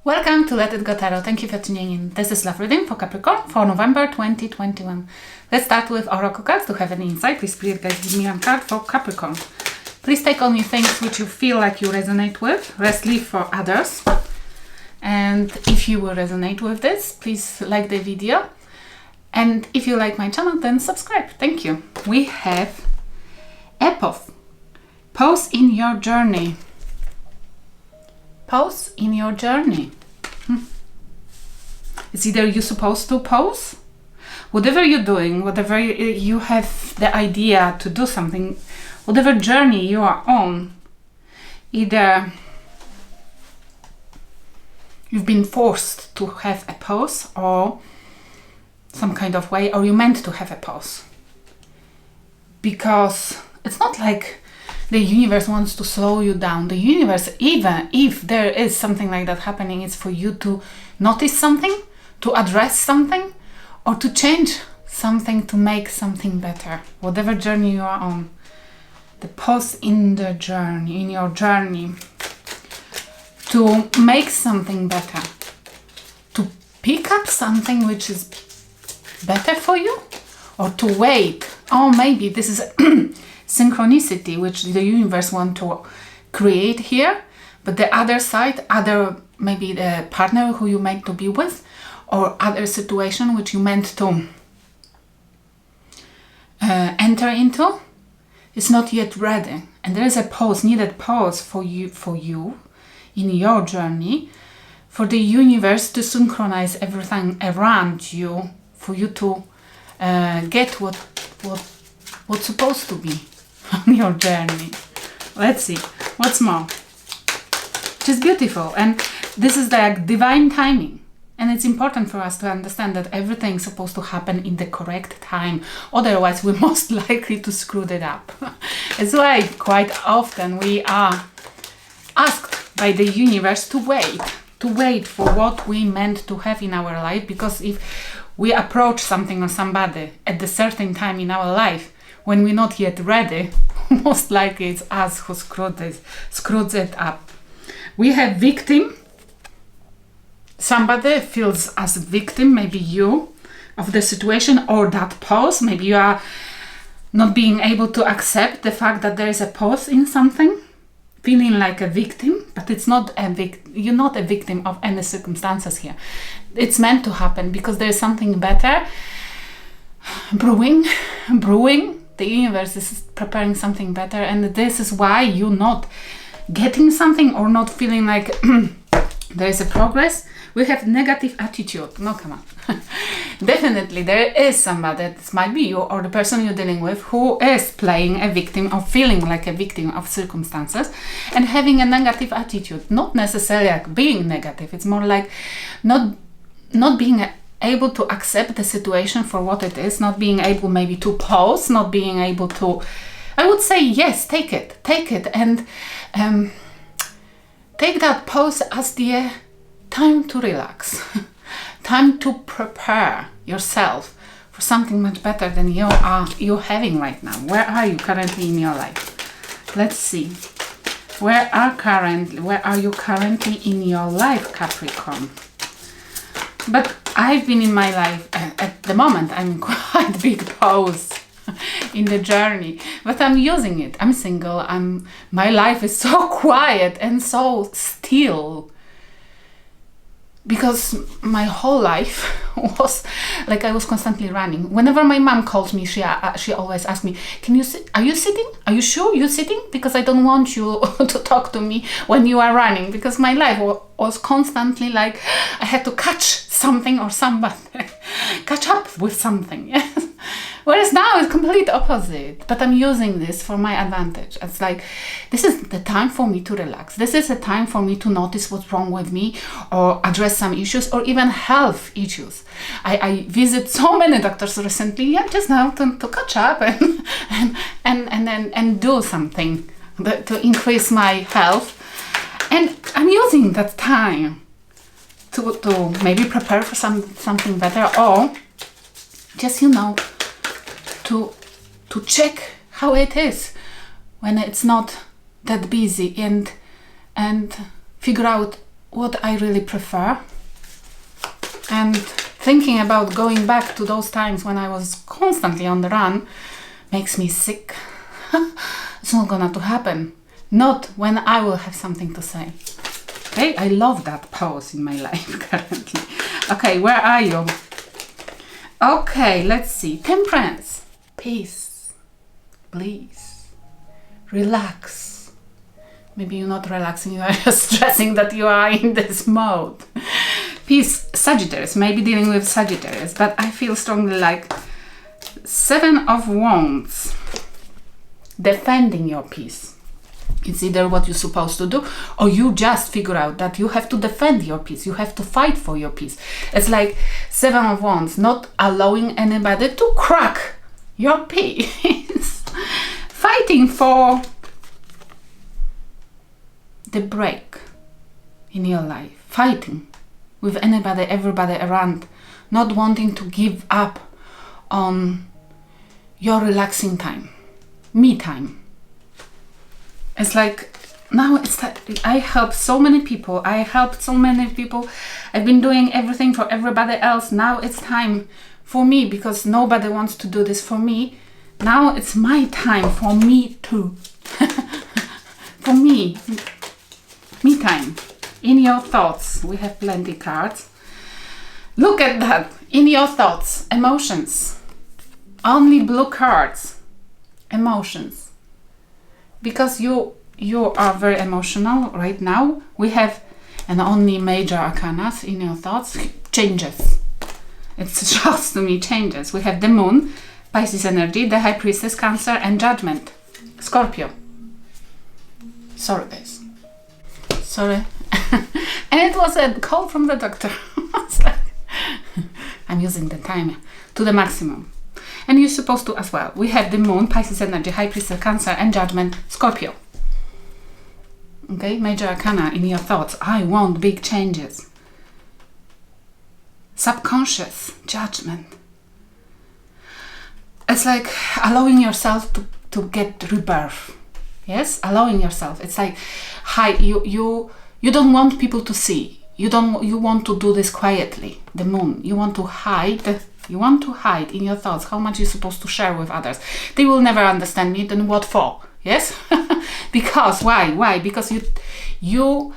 Welcome to Let It Go Tarot. Thank you for tuning in. This is love reading for Capricorn for November 2021. Let's start with Oracle cards to have an insight. Please, Spirit guys, give me one card for Capricorn. Please take only things which you feel like you resonate with. Rest leave for others. And if you will resonate with this, please like the video. And if you like my channel, then subscribe. Thank you. We have Epoch. Pause in your journey. Pause in your journey. It's either you're supposed to pause, whatever you're doing, whatever you have the idea to do something, whatever journey you are on, either you've been forced to have a pause or some kind of way, or you meant to have a pause. Because it's not like the universe wants to slow you down. The universe, even if there is something like that happening, is for you to notice something, to address something, or to change something to make something better. Whatever journey you are on, the pause in the journey, in your journey, to make something better, to pick up something which is better for you, or to wait. Or maybe this is synchronicity which the universe want to create here, but the other side, maybe the partner who you meant to be with, or other situation which you meant to enter into, is not yet ready, and there is a pause, needed pause for you in your journey, for the universe to synchronize everything around you, for you to get what's supposed to be on your journey. Let's see what's more. Just beautiful, and this is like divine timing, and it's important for us to understand that everything's supposed to happen in the correct time, otherwise we're most likely to screw it up. That's why quite often we are asked by the universe to wait for what we meant to have in our life, because if we approach something or somebody at a certain time in our life when we're not yet ready, most likely it's us who screws it up. We have victim. Somebody feels as a victim, maybe you, of the situation or that pause. Maybe you are not being able to accept the fact that there is a pause in something, feeling like a victim, but it's not you're not a victim of any circumstances here. It's meant to happen because there is something better brewing. The universe is preparing something better, and this is why you're not getting something or not feeling like there is a progress. We have negative attitude. No, come on. Definitely there is somebody, this might be you or the person you're dealing with, who is playing a victim or feeling like a victim of circumstances and having a negative attitude. Not necessarily like being negative, it's more like not being able to accept the situation for what it is, not being able maybe to pause, not being able to, I would say yes, take it and take that pause as the time to relax, time to prepare yourself for something much better than you're having right now. Where are you currently in your life? Let's see. Where are you currently in your life, Capricorn? But I've been in my life, at the moment, I'm in quite big pause in the journey, but I'm using it. I'm single. My life is so quiet and so still, because my whole life was like I was constantly running. Whenever my mom calls me, she always asks me, "Can you sit? Are you sitting? Are you sure you're sitting? Because I don't want you to talk to me when you are running." Because my life was constantly like I had to catch something or somebody, catch up with something. Yes. Whereas now it's complete opposite, but I'm using this for my advantage. It's like, this is the time for me to relax. This is a time for me to notice what's wrong with me, or address some issues, or even health issues. I visit so many doctors recently, just now to catch up and do something to increase my health. And I'm using that time to maybe prepare for something better, or just, to check how it is when it's not that busy, and figure out what I really prefer. And thinking about going back to those times when I was constantly on the run makes me sick. It's not gonna to happen. Not when I will have something to say. Okay, I love that pause in my life currently. Okay, where are you? Okay, let's see. Temperance. Peace. Please. Relax. Maybe you're not relaxing, you are just stressing that you are in this mode. Peace. Sagittarius. Maybe dealing with Sagittarius, but I feel strongly like 7 of Wands. Defending your peace. It's either what you're supposed to do, or you just figure out that you have to defend your peace. You have to fight for your peace. It's like 7 of Wands, not allowing anybody to crack your peace. Fighting for the break in your life. Fighting with anybody, everybody around. Not wanting to give up on your relaxing time. Me time. It's like, now it's that I help so many people. I've been doing everything for everybody else. Now it's time for me, because nobody wants to do this for me. Now it's my time for me too. For me. Me time. In your thoughts. We have plenty cards. Look at that. In your thoughts. Emotions. Only blue cards. Emotions. Because you are very emotional right now. We have and only major arcanas in your thoughts. Changes. It shows to me changes. We have the Moon, Pisces energy, the High Priestess, Cancer, and Judgment, Scorpio. Sorry guys. Sorry. And it was a call from the doctor. I'm using the time to the maximum. And you're supposed to as well. We have the Moon, Pisces energy, High Priestess, Cancer, and Judgment, Scorpio. Okay, major arcana in your thoughts. I want big changes. Subconscious, Judgment. It's like allowing yourself to get rebirth. Yes, allowing yourself. It's like you don't want people to see. You want to do this quietly. The Moon. You want to hide. You want to hide in your thoughts how much you're supposed to share with others. They will never understand me, then what for? Yes? Because, why? Because you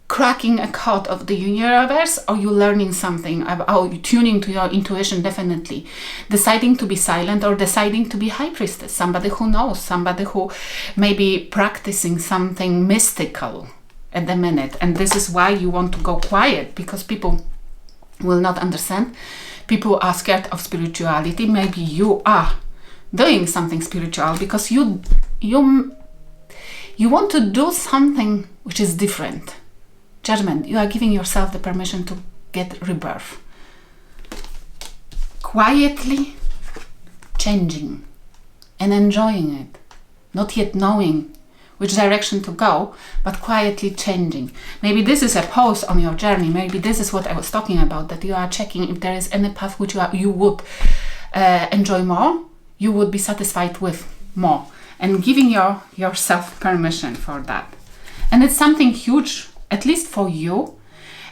cracking a code of the universe, or you learning something, or you tuning to your intuition, definitely. Deciding to be silent, or deciding to be High Priestess. Somebody who knows, somebody who may be practicing something mystical at the minute. And this is why you want to go quiet, because people will not understand. People are scared of spirituality. Maybe you are doing something spiritual because you want to do something which is different. Judgment. You are giving yourself the permission to get rebirth. Quietly changing and enjoying it. Not yet knowing which direction to go, but quietly changing. Maybe this is a pause on your journey. Maybe this is what I was talking about, that you are checking if there is any path which you would enjoy more, you would be satisfied with more, and giving yourself permission for that. And it's something huge, at least for you.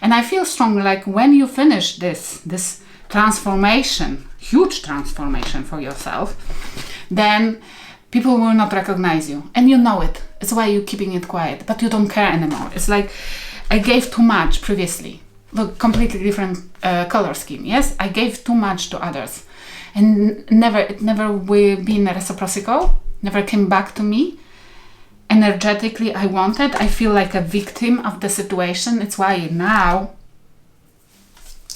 And I feel strongly like when you finish this transformation, huge transformation for yourself, then people will not recognize you, and you know it. It's why you're keeping it quiet, but you don't care anymore. It's like I gave too much previously. Look, completely different color scheme. Yes, I gave too much to others, and it never will be reciprocal. Never came back to me. Energetically, I feel like a victim of the situation. It's why now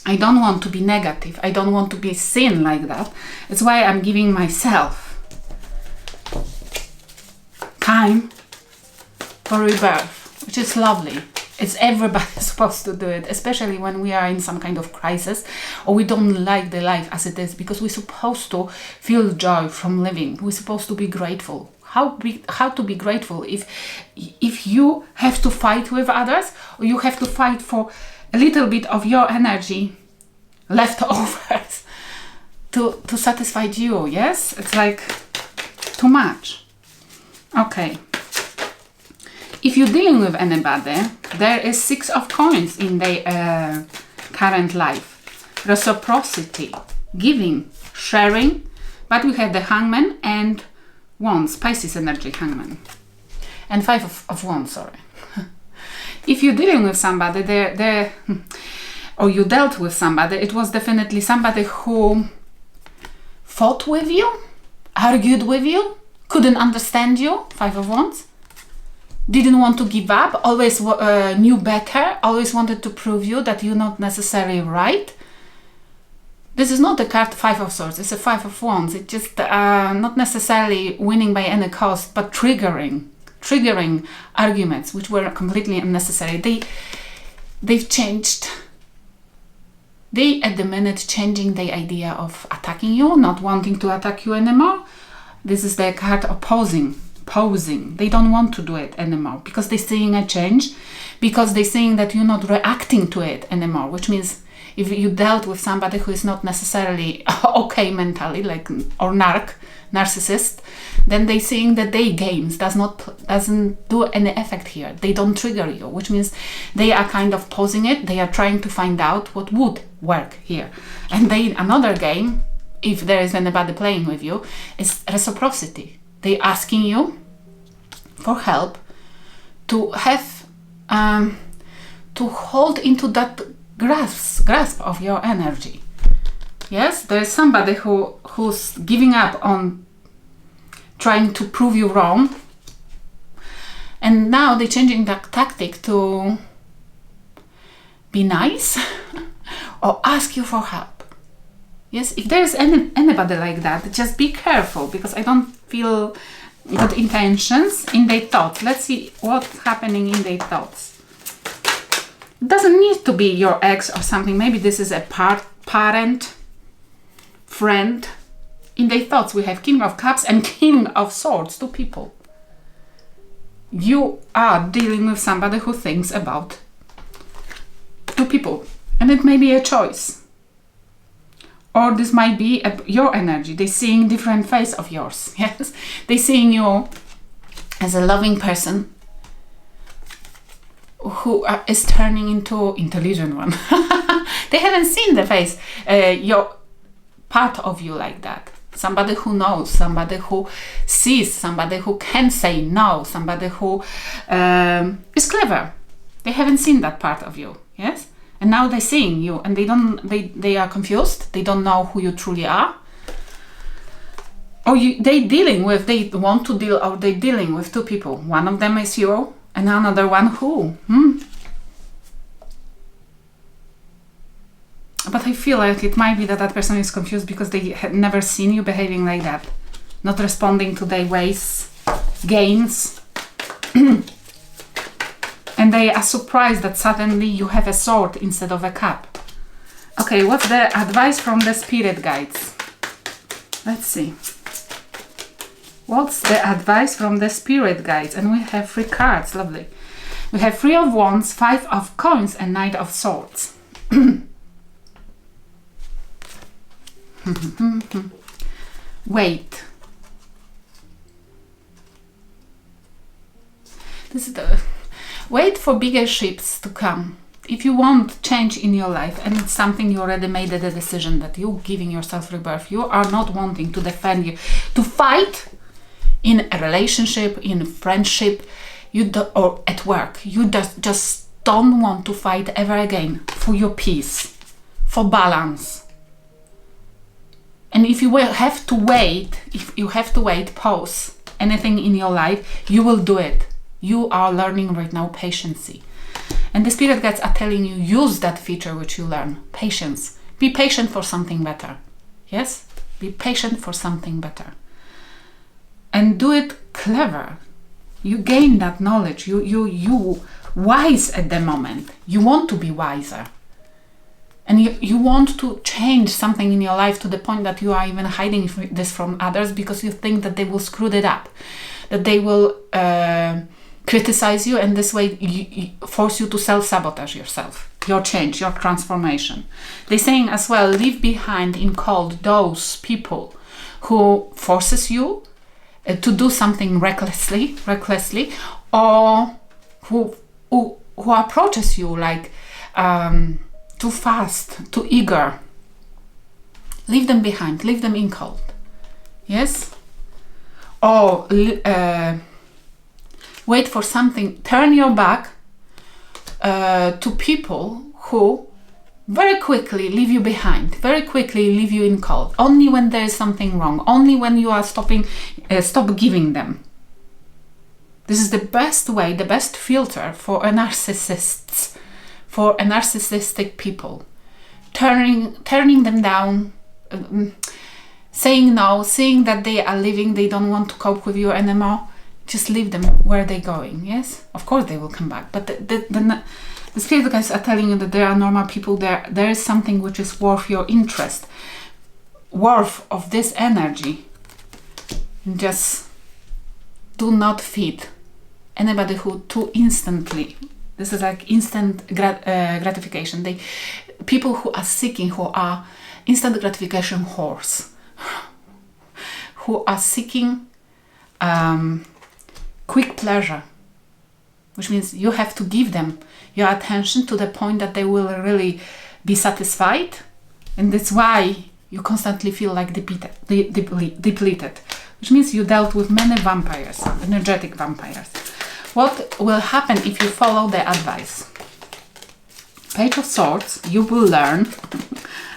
I don't want to be negative. I don't want to be seen like that. It's why I'm giving myself time for rebirth, which is lovely. It's everybody supposed to do it, especially when we are in some kind of crisis, or we don't like the life as it is, because we're supposed to feel joy from living. We're supposed to be grateful. How to be grateful if you have to fight with others, or you have to fight for a little bit of your energy leftovers to satisfy you? Yes, it's like too much. Okay, If you're dealing with anybody, there is 6 of coins in their current life. Reciprocity, giving, sharing, but we have the Hangman and Wands, Pisces energy, Hangman. And 5 of Wands, sorry. If you're dealing with somebody, or you dealt with somebody, it was definitely somebody who fought with you, argued with you, couldn't understand you, 5 of Wands, didn't want to give up, always knew better, always wanted to prove you that you're not necessarily right. This is not the card 5 of Swords, it's a 5 of Wands. It's just not necessarily winning by any cost, but triggering arguments which were completely unnecessary. They've changed. They at the minute changing the idea of attacking you, not wanting to attack you anymore. This is the card opposing, posing. They don't want to do it anymore because they're seeing a change, because they're seeing that you're not reacting to it anymore, which means if you dealt with somebody who is not necessarily okay mentally, like or narcissist, then they seeing that their games doesn't do any effect here. They don't trigger you, which means they are kind of pausing it. They are trying to find out what would work here. And another game, if there is anybody playing with you, is reciprocity. They asking you for help to have to hold into that grasp of your energy. Yes, there is somebody who's giving up on trying to prove you wrong, and now they're changing that tactic to be nice or ask you for help. Yes, if there's anybody like that, just be careful, because I don't feel good intentions in their thoughts. Let's see what's happening in their thoughts. It doesn't need to be your ex or something. Maybe this is a parent, friend. In their thoughts, we have King of Cups and King of Swords, 2 people. You are dealing with somebody who thinks about 2 people, and it may be a choice. Or this might be your energy. They're seeing different face of yours. Yes, they're seeing you as a loving person who is turning into intelligent one. They haven't seen the face, your part of you like that. Somebody who knows, somebody who sees, somebody who can say no, somebody who is clever. They haven't seen that part of you, yes? And now they're seeing you, and they are confused. They don't know who you truly are. Or they're dealing with 2 people. One of them is you, and another one who? But I feel like it might be that person is confused because they had never seen you behaving like that, not responding to their ways, games. And they are surprised that suddenly you have a sword instead of a cup. Okay, what's the advice from the spirit guides? Let's see. What's the advice from the spirit guides? And we have 3 cards, lovely. We have 3 of Wands, 5 of Coins, and Knight of Swords. Wait. This is wait for bigger shifts to come. If you want change in your life, and it's something you already made the decision that you're giving yourself rebirth, you are not wanting to defend you, to fight in a relationship, in friendship, or at work. You just don't want to fight ever again for your peace, for balance. And if you will have to wait, pause anything in your life, you will do it. You are learning right now patience. And the spirit guides are telling you, use that feature which you learn, patience. Be patient for something better. Yes? Be patient for something better. And do it clever. You gain that knowledge. You wise at the moment. You want to be wiser. And you want to change something in your life to the point that you are even hiding this from others because you think that they will screw it up, that they will criticize you, and this way you force you to self-sabotage yourself, your change, your transformation. They're saying as well, leave behind in cold those people who forces you to do something recklessly, or who approaches you like too fast, too eager, leave them behind, leave them in cold. Yes? Or wait for something, turn your back to people who very quickly leave you behind, very quickly leave you in cold, only when there is something wrong, only when you are stop giving them. This is the best way, the best filter for a narcissist, for a narcissistic people. Turning them down, saying no, seeing that they are leaving, they don't want to cope with you anymore, just leave them where they're going. Yes, of course they will come back, but the spirit guides are telling you that there are normal people there. There is something which is worth your interest, worth of this energy. Just do not feed anybody who too instantly. This is like instant gratification. People who are seeking, who are instant gratification whores, who are seeking quick pleasure, which means you have to give them your attention to the point that they will really be satisfied, and that's why you constantly feel like depleted, which means you dealt with many vampires, energetic vampires. What will happen if you follow the advice? Page of Swords, you will learn.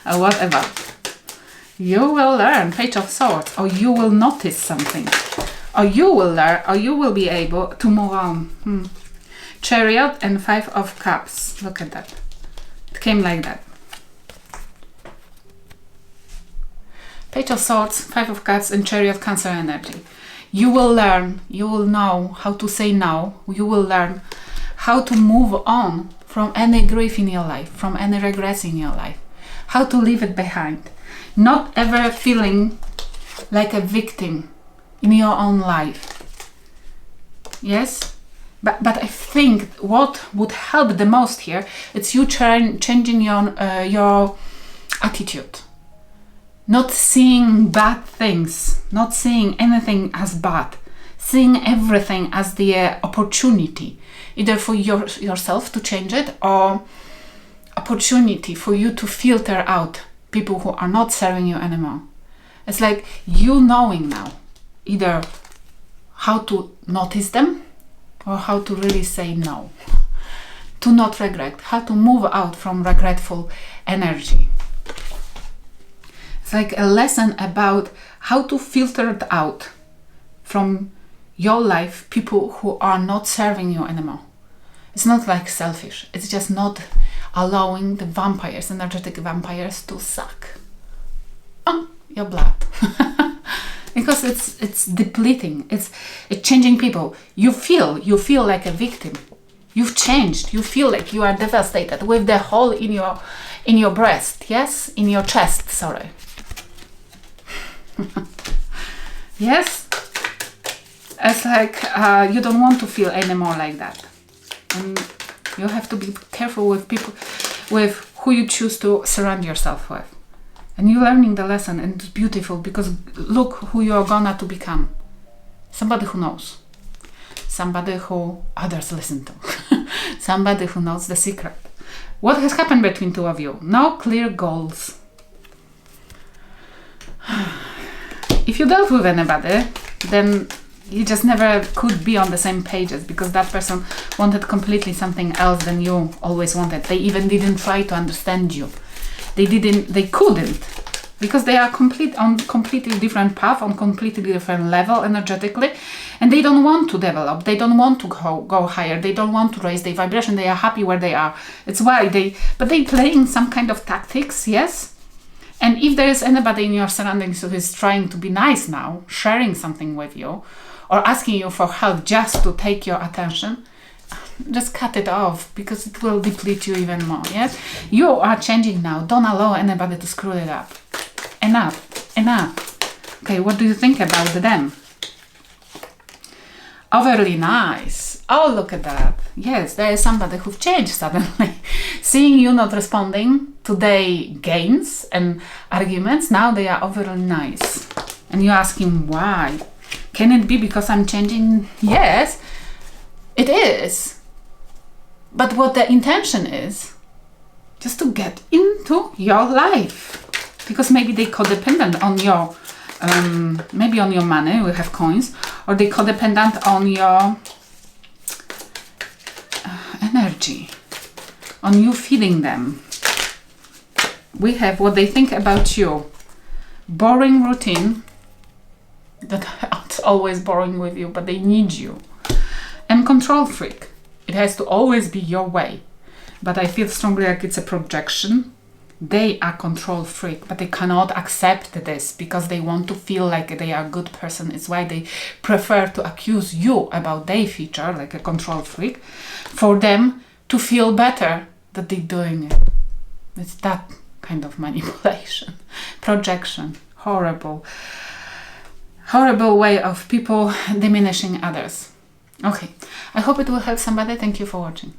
Whatever. You will learn, Page of Swords, or you will notice something. Or you will learn, or you will be able to move on. Chariot and 5 of Cups. Look at that. It came like that. Page of Swords, 5 of Cups, and Chariot, Cancer energy. You will learn, you will know how to say no. You will learn how to move on from any grief in your life, from any regrets in your life. How to leave it behind. Not ever feeling like a victim in your own life. Yes? But I think what would help the most here, it's you changing your attitude. Not seeing bad things, not seeing anything as bad, seeing everything as the opportunity, either for yourself to change it, or opportunity for you to filter out people who are not serving you anymore. It's like you knowing now either how to notice them or how to really say no, to not regret, how to move out from regretful energy. It's like a lesson about how to filter it out from your life people who are not serving you anymore. It's not like selfish, it's just not allowing the vampires, energetic vampires, to suck your blood. Because it's depleting, it's changing people. You feel like a victim. You've changed. You feel like you are devastated with the hole in your breast. Yes, in your chest. Sorry. Yes, it's like you don't want to feel anymore like that, and you have to be careful with people, with who you choose to surround yourself with. And you're learning the lesson, and it's beautiful, because look who you're gonna to become. Somebody who knows. Somebody who others listen to. Somebody who knows the secret. What has happened between two of you? No clear goals. If you dealt with anybody, then you just never could be on the same pages, because that person wanted completely something else than you always wanted. They even didn't try to understand you. They couldn't, because they are on completely different path, on completely different level energetically, and they don't want to develop, they don't want to go higher, they don't want to raise their vibration, they are happy where they are. It's why they playing some kind of tactics, yes? And if there is anybody in your surroundings who is trying to be nice now, sharing something with you, or asking you for help just to take your attention, just cut it off, because it will deplete you even more. Yes, you are changing now. Don't allow anybody to screw it up. Enough. Okay, what do you think about them? Overly nice. Oh, look at that. Yes, there is somebody who've changed suddenly. Seeing you not responding to their gains and arguments, now they are overly nice. And you ask him why. Can it be because I'm changing? Yes, it is. But what the intention is, just to get into your life. Because maybe they codependent on your, maybe on your money, we have coins, or they codependent on your energy, on you feeding them. We have what they think about you. Boring routine, that's always boring with you, but they need you. And control freak. It has to always be your way. But I feel strongly like it's a projection. They are control freak, but they cannot accept this because they want to feel like they are a good person. It's why they prefer to accuse you about their feature, like a control freak, for them to feel better that they're doing it. It's that kind of manipulation, projection, horrible way of people diminishing others. Okay, I hope it will help somebody. Thank you for watching.